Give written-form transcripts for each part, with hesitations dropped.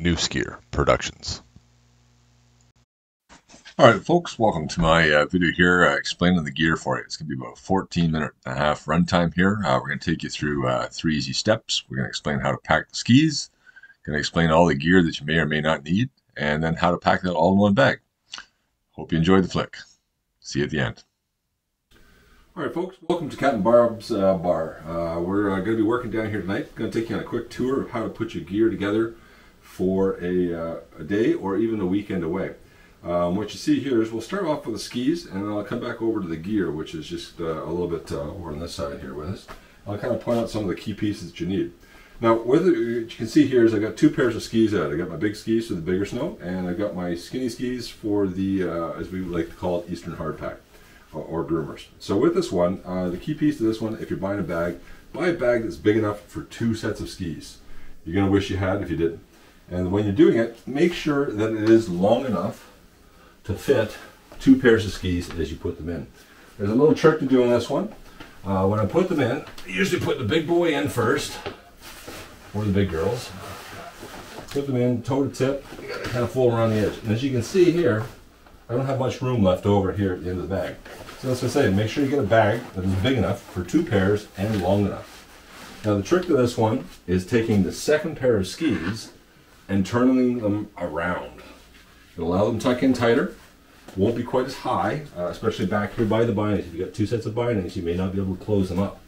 Nuskier Productions. Alright folks, welcome to my video here explaining the gear for you. It's going to be about a 14-minute-and-a-half runtime here. We're going to take you through 3 easy steps. We're going to explain how to pack the skis, going to explain all the gear that you may or may not need, and then how to pack that all in one bag. Hope you enjoyed the flick. See you at the end. Alright folks, welcome to Captain Barb's bar. We're going to be working down here tonight. Going to take you on a quick tour of how to put your gear together for a day or even a weekend away. What you see here is we'll start off with the skis, and then I'll come back over to the gear, which is just a little bit over on this side here with us. I'll kind of point out some of the key pieces that you need. Now, what you can see here is I got 2 pairs of skis out. I got my big skis for the bigger snow, and I got my skinny skis for the, as we like to call it, Eastern hardpack or groomers. So with this one, the key piece to this one, if you're buying a bag, buy a bag that's big enough for 2 sets of skis. You're going to wish you had if you didn't. And when you're doing it, make sure that it is long enough to fit 2 pairs of skis as you put them in. There's a little trick to doing this one. When I put them in, I usually put the big boy in first, or the big girls. Put them in toe to tip, you gotta kind of fold around the edge. And as you can see here, I don't have much room left over here at the end of the bag. So that's what I say, make sure you get a bag that is big enough for 2 pairs and long enough. Now the trick to this one is taking the second pair of skis and turning them around. It'll allow them to tuck in tighter. Won't be quite as high, especially back here by the bindings. If you've got 2 sets of bindings, you may not be able to close them up.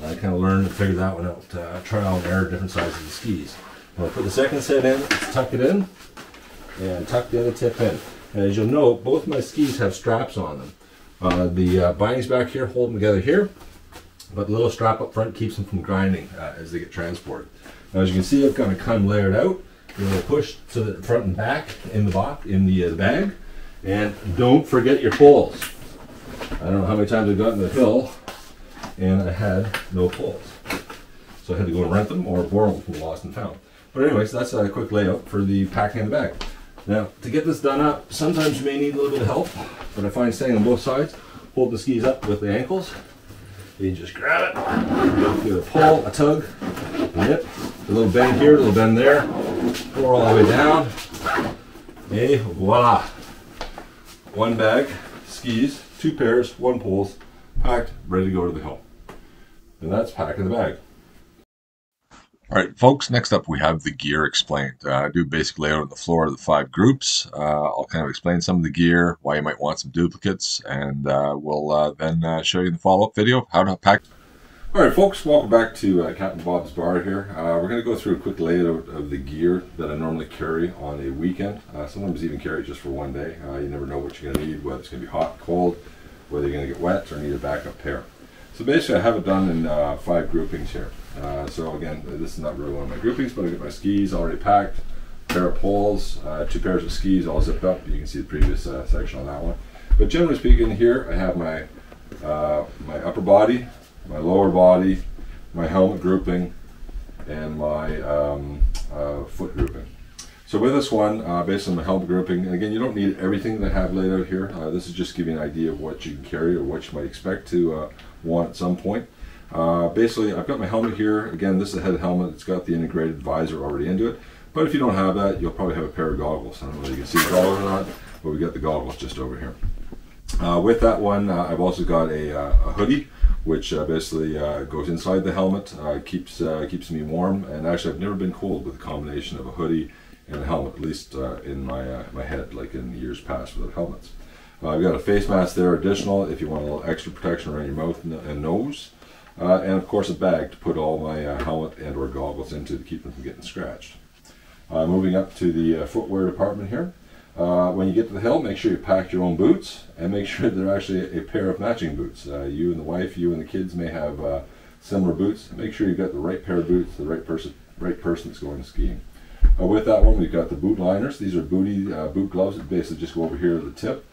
I kind of learned and figured that one out. Trial and error, different sizes of skis. When I put the second set in, tuck it in, and tuck the other tip in. And as you'll note, both my skis have straps on them. The bindings back here hold them together here, but the little strap up front keeps them from grinding as they get transported. Now as you can see, I've kind of come layered out. You're going to push so that front and back in the box, in the bag, and don't forget your poles. I don't know how many times I've gotten to the hill and I had no poles, so I had to go and rent them or borrow them from Lost and Found. But anyways, that's a quick layout for the packing in the bag. Now to get this done up, sometimes you may need a little bit of help, but I find staying on both sides, hold the skis up with the ankles. You just grab it, give it a pull, a tug, a nip, a little bend here, a little bend there. Pour all the way down, et voila! 1 bag, skis, 2 pairs, 1 poles, packed, ready to go to the hill. And that's packing the bag. Alright folks, next up we have the gear explained. I do a basic layout on the floor of the 5 groups. I'll kind of explain some of the gear, why you might want some duplicates, and we'll then show you in the follow-up video how to pack. Alright folks, welcome back to Captain Bob's Bar here. We're going to go through a quick layout of the gear that I normally carry on a weekend. Sometimes even carry it just for one day. You never know what you're going to need, whether it's going to be hot, cold, whether you're going to get wet or need a backup pair. So basically I have it done in 5 groupings here. So again, this is not really one of my groupings, but I get my skis already packed, pair of poles, 2 pairs of skis all zipped up. You can see the previous section on that one. But generally speaking here, I have my, my upper body, my lower body, my helmet grouping, and my foot grouping. So with this one, based on the helmet grouping, and again, you don't need everything that I have laid out here. This is just giving you an idea of what you can carry or what you might expect to want at some point. Basically, I've got my helmet here. Again, this is a head helmet. It's got the integrated visor already into it. But if you don't have that, you'll probably have a pair of goggles. I don't know whether you can see the goggles or not, but we got the goggles just over here. With that one, I've also got a hoodie, which basically goes inside the helmet, keeps me warm, and actually I've never been cold with a combination of a hoodie and a helmet, at least in my head, like in years past without helmets. I've got a face mask there additional if you want a little extra protection around your mouth and nose, and of course a bag to put all my helmet and or goggles into to keep them from getting scratched. Moving up to the footwear department here. When you get to the hill, make sure you pack your own boots and make sure they're actually a pair of matching boots. You and the wife, you and the kids may have similar boots. Make sure you've got the right pair of boots, the right person that's going skiing. With that one, we've got the boot liners. These are boot gloves that basically just go over here to the tip.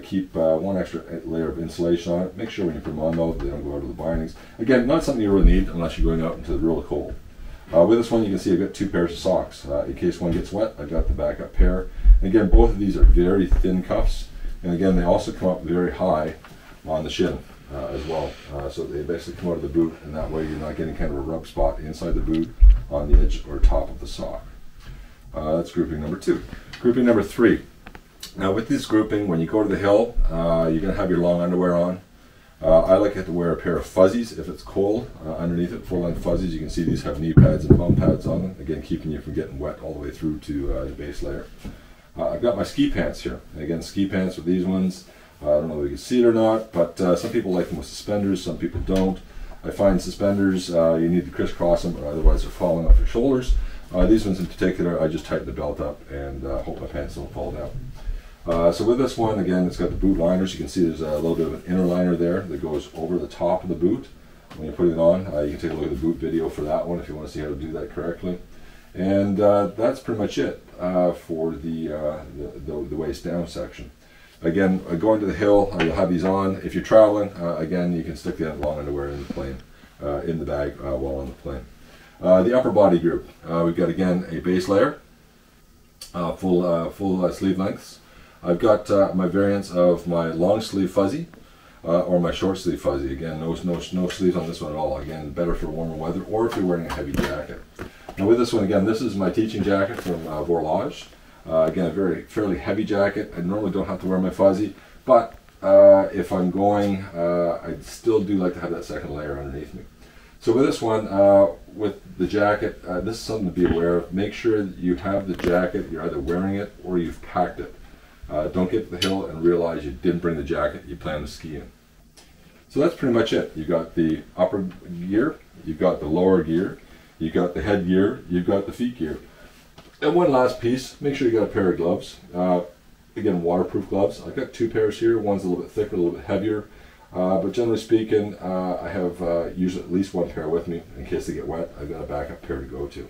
Keep 1 extra layer of insulation on it. Make sure when you put them on though, they don't go out of the bindings. Again, not something you really need unless you're going out into the real cold. With this one, you can see I've got 2 pairs of socks. In case one gets wet, I've got the backup pair. And again, both of these are very thin cuffs. And again, they also come up very high on the shin as well. So they basically come out of the boot, and that way you're not getting kind of a rub spot inside the boot on the edge or top of the sock. That's grouping number 2. Grouping number 3. Now with this grouping, when you go to the hill, you're going to have your long underwear on. I like to wear a pair of fuzzies if it's cold. Underneath it, full-length fuzzies. You can see these have knee pads and bum pads on them. Again, keeping you from getting wet all the way through to the base layer. I've got my ski pants here. Again, ski pants with these ones. I don't know if you can see it or not, but some people like them with suspenders, some people don't. I find suspenders, you need to crisscross them, or otherwise they're falling off your shoulders. These ones in particular, I just tighten the belt up and hope my pants don't fall down. So with this one, again, it's got the boot liners. You can see there's a little bit of an inner liner there that goes over the top of the boot when you're putting it on. You can take a look at the boot video for that one if you want to see how to do that correctly. And that's pretty much it for the waist down section. Again, going to the hill, you'll have these on. If you're traveling, again, you can stick the long underwear in the plane, in the bag while on the plane. The upper body group, we've got again a base layer, full sleeve lengths. I've got my variants of my long sleeve fuzzy or my short sleeve fuzzy. Again, no sleeves on this one at all. Again, better for warmer weather or if you're wearing a heavy jacket. Now with this one, again, this is my teaching jacket from Vorlage. Again, a fairly heavy jacket. I normally don't have to wear my fuzzy, but if I'm going, I still do like to have that second layer underneath me. So with this one, with the jacket, this is something to be aware of. Make sure that you have the jacket, you're either wearing it or you've packed it. Don't get to the hill and realize you didn't bring the jacket you plan to ski in. So that's pretty much it. You've got the upper gear, you've got the lower gear, you've got the head gear, you've got the feet gear. And one last piece, make sure you got a pair of gloves. Again, waterproof gloves. I've got 2 pairs here. One's a little bit thicker, a little bit heavier. But generally speaking, I have usually at least 1 pair with me in case they get wet. I've got a backup pair to go to.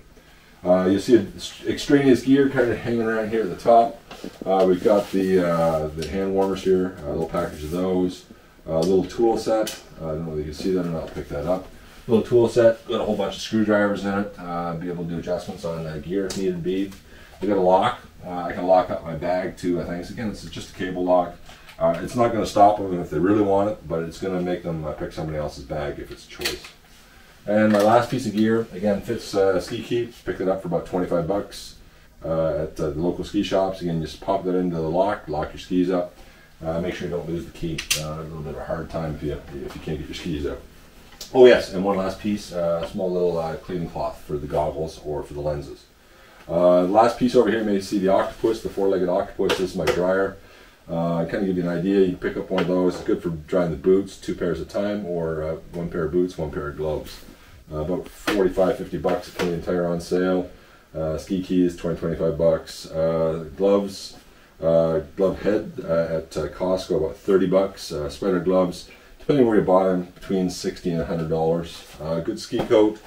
You see extraneous gear kind of hanging around here at the top. We've got the hand warmers here, a little package of those. A little tool set. I don't know if you can see that or not. I'll pick that up. Little tool set. Got a whole bunch of screwdrivers in it. Be able to do adjustments on gear if needed be. We've got a lock. I can lock up my bag to things. Again, this is just a cable lock. It's not going to stop them if they really want it, but it's going to make them pick somebody else's bag if it's a choice. And my last piece of gear, again, fits ski key. Picked it up for about 25 bucks at the local ski shops. Again, just pop that into the lock your skis up. Make sure you don't lose the key. A little bit of a hard time if you can't get your skis out. Oh yes, and one last piece, a small little cleaning cloth for the goggles or for the lenses. Last piece over here, you may see the octopus, the 4-legged octopus. This is my dryer. Kind of give you an idea. You can pick up one of those. It's good for drying the boots, 2 pairs at a time, or 1 pair of boots, 1 pair of gloves. About 45-50 bucks at Canadian Tire on sale. Ski keys, 20-25 bucks. Gloves, glove head at Costco, about 30 bucks. Spider gloves, depending where you buy them, between $60 and $100. Good ski coat.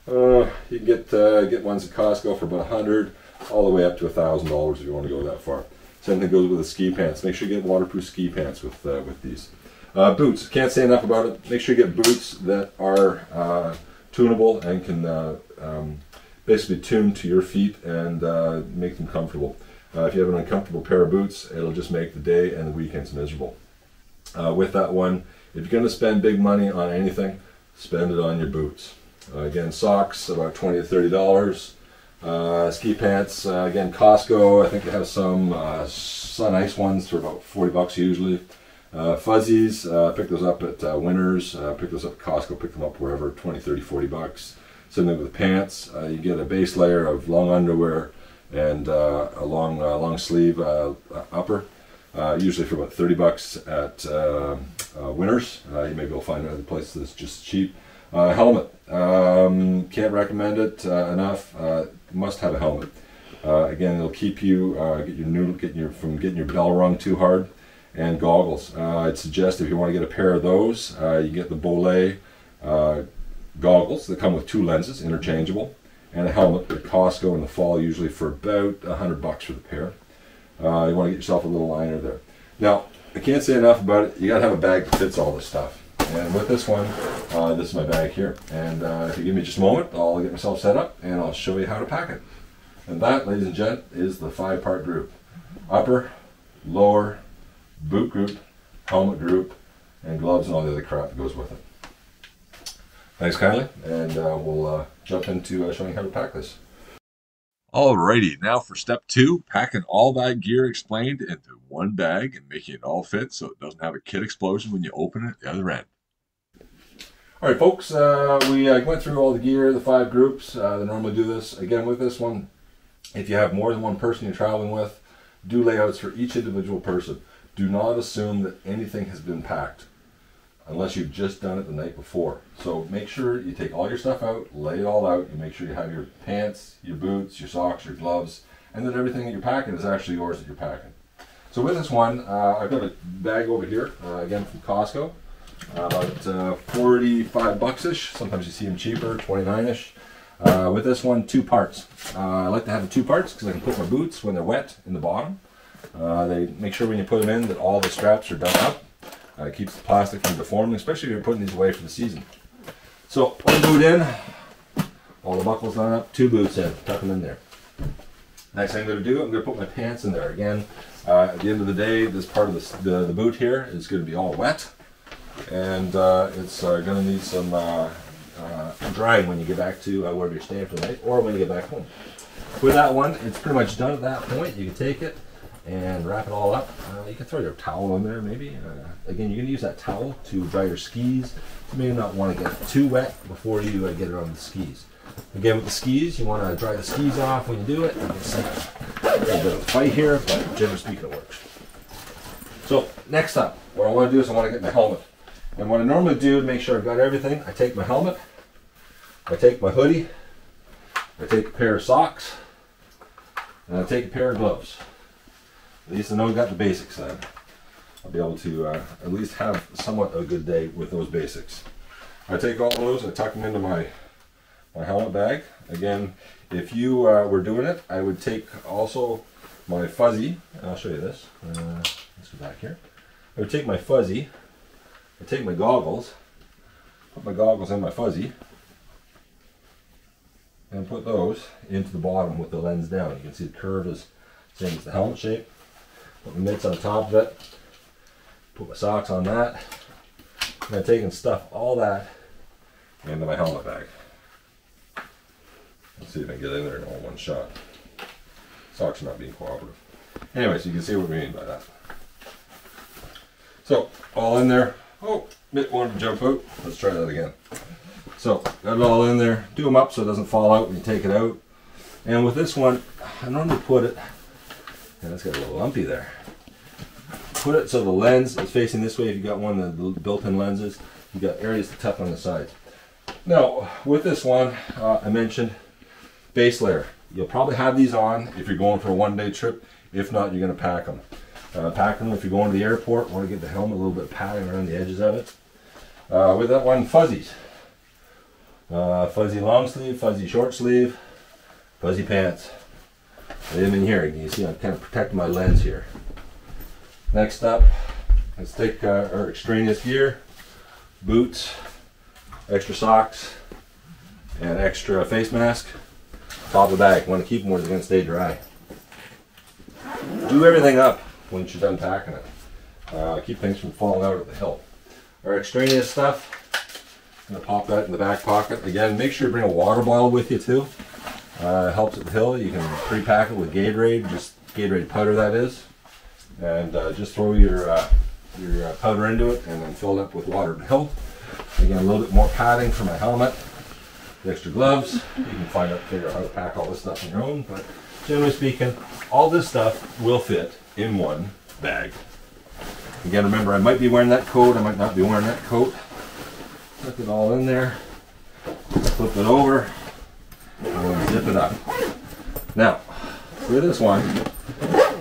You can get ones at Costco for about $100, all the way up to $1,000 if you want to go that far. Same thing goes with the ski pants. Make sure you get waterproof ski pants with these. Boots. Can't say enough about it. Make sure you get boots that are tunable and can basically tune to your feet and make them comfortable. If you have an uncomfortable pair of boots, it'll just make the day and the weekends miserable. With that one, if you're going to spend big money on anything, spend it on your boots. Again, socks, about $20 to $30. Ski pants, again, Costco, I think they have some Sun Ice ones for about 40 bucks usually. Fuzzies, pick those up at Winners, pick those up at Costco, pick them up wherever, 20, 30, 40 bucks. Same thing with the pants. You get a base layer of long underwear and a long sleeve upper, usually for about 30 bucks at Winners. You may be able to find other places that's just cheap. Helmet, can't recommend it enough. Must have a helmet. Again, it'll keep you from getting your bell rung too hard. And goggles. I'd suggest if you want to get a pair of those, you get the Bolet goggles that come with 2 lenses, interchangeable, and a helmet at Costco in the fall, usually for about $100 for the pair. You want to get yourself a little liner there. Now, I can't say enough about it. You got to have a bag that fits all this stuff. And with this one, this is my bag here. And if you give me just a moment, I'll get myself set up and I'll show you how to pack it. And that, ladies and gents, is the 5-part group. Upper, lower, boot group, helmet group, and gloves and all the other crap that goes with it. Thanks kindly, and we'll jump into showing how to pack this. Alrighty, now for step 2, packing all that gear explained into one bag and making it all fit so it doesn't have a kit explosion when you open it at the other end. Alright folks, we went through all the gear, the 5 groups that normally do this. Again, with this one, if you have more than one person you're traveling with, do layouts for each individual person. Do not assume that anything has been packed unless you've just done it the night before. So make sure you take all your stuff out, lay it all out, you make sure you have your pants, your boots, your socks, your gloves, and then everything that you're packing is actually yours that you're packing. So with this one, I've got a bag over here, again from Costco, about 45 bucks-ish. Sometimes you see them cheaper, 29-ish. With this one, 2 parts. I like to have the 2 parts because I can put my boots when they're wet in the bottom. They make sure when you put them in that all the straps are done up. It keeps the plastic from deforming, especially if you're putting these away for the season. So, one boot in, all the buckles done up, 2 boots in, tuck them in there. Next thing I'm going to do, I'm going to put my pants in there. Again, at the end of the day, this part of the boot here is going to be all wet, and it's going to need some drying when you get back to wherever you're staying for the night, or when you get back home. With that one, it's pretty much done at that point. You can take it and wrap it all up. You can throw your towel in there maybe. Again, you're going to use that towel to dry your skis. You may not want to get too wet before you get it on the skis. Again, with the skis, you want to dry the skis off when you do it. It's a little bit of a fight here, but generally speaking it works. So next up, what I want to do is I want to get my helmet. And what I normally do to make sure I've got everything, I take my helmet, I take my hoodie, I take a pair of socks, and I take a pair of gloves. At least I know I've got the basics then. I'll be able to at least have somewhat of a good day with those basics. I take all those, I tuck them into my helmet bag. Again, if you were doing it, I would take also my fuzzy, and I'll show you this. Let's go back here. I would take my fuzzy, I take my goggles, put my goggles in my fuzzy, and put those into the bottom with the lens down. You can see the curve is the same as the helmet shape. Put my mitts on top of it, put my socks on that, and I'm taking stuff, all that, into my helmet bag. Let's see if I can get in there in all one shot. Socks are not being cooperative. Anyways, you can see what we mean by that. So, all in there. Oh, mitt wanted to jump out. Let's try that again. So, got it all in there. Do them up so it doesn't fall out when you take it out. And with this one, I normally put it, and it's got a little lumpy there. Put it so the lens is facing this way. If you got one of the built-in lenses, you got areas to tuck on the sides. Now, with this one, I mentioned base layer. You'll probably have these on if you're going for a one-day trip. If not, you're going to pack them. Pack them if you're going to the airport. Want to get the helmet a little bit of padding around the edges of it. With that one, fuzzies. Fuzzy long sleeve, fuzzy short sleeve, fuzzy pants. Lay them in here. You can see I'm kind of protecting my lens here. Next up, let's take our extraneous gear, boots, extra socks, and extra face mask. Top of the bag. Want to keep them where they're going to stay dry. Do everything up once you're done packing it. Keep things from falling out of the hill. Our extraneous stuff, I'm going to pop that in the back pocket. Again, make sure you bring a water bottle with you too. It helps at the hill. You can pre-pack it with Gatorade, just Gatorade powder that is. And just throw your powder into it and then fill it up with water at the hill. Again, a little bit more padding for my helmet. The extra gloves. You can figure out how to pack all this stuff on your own, but generally speaking, all this stuff will fit in one bag. Again, remember, I might be wearing that coat, I might not be wearing that coat. Put it all in there, flip it over, and zip it up. Now, for this one,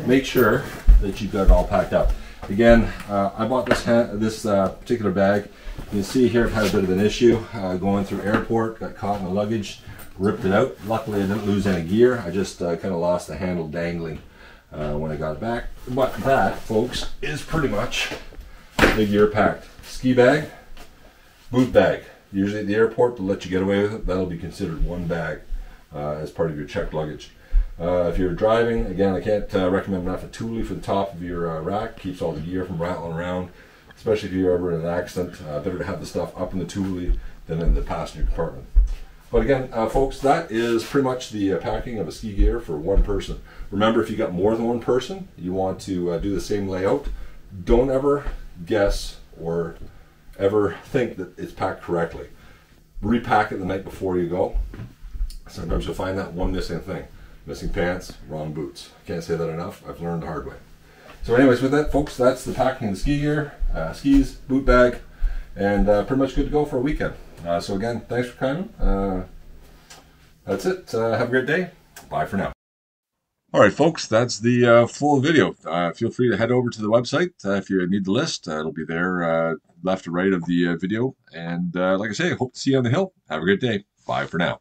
make sure that you've got it all packed up. Again, I bought this particular bag. You can see here it had a bit of an issue going through airport, got caught in the luggage, ripped it out. Luckily I didn't lose any gear, I just kind of lost the handle dangling when I got it back. But that, folks, is pretty much the gear packed. Ski bag, boot bag. Usually at the airport, they'll let you get away with it. That'll be considered one bag as part of your checked luggage. If you're driving, again, I can't recommend enough a toolie for the top of your rack. Keeps all the gear from rattling around, especially if you're ever in an accident. Better to have the stuff up in the toolie than in the passenger compartment. But again, folks, that is pretty much the packing of a ski gear for one person. Remember, if you got more than one person, you want to do the same layout. Don't ever guess or ever think that it's packed correctly. Repack it the night before you go. Sometimes you'll find that one missing thing. Missing pants, wrong boots. Can't say that enough. I've learned the hard way. So anyways, with that, folks, that's the packing of the ski gear, skis, boot bag, and pretty much good to go for a weekend. So again, thanks for coming. That's it. Have a great day. Bye for now. All right, folks, that's the full video. Feel free to head over to the website if you need the list. It'll be there left or right of the video. And like I say, hope to see you on the hill. Have a great day. Bye for now.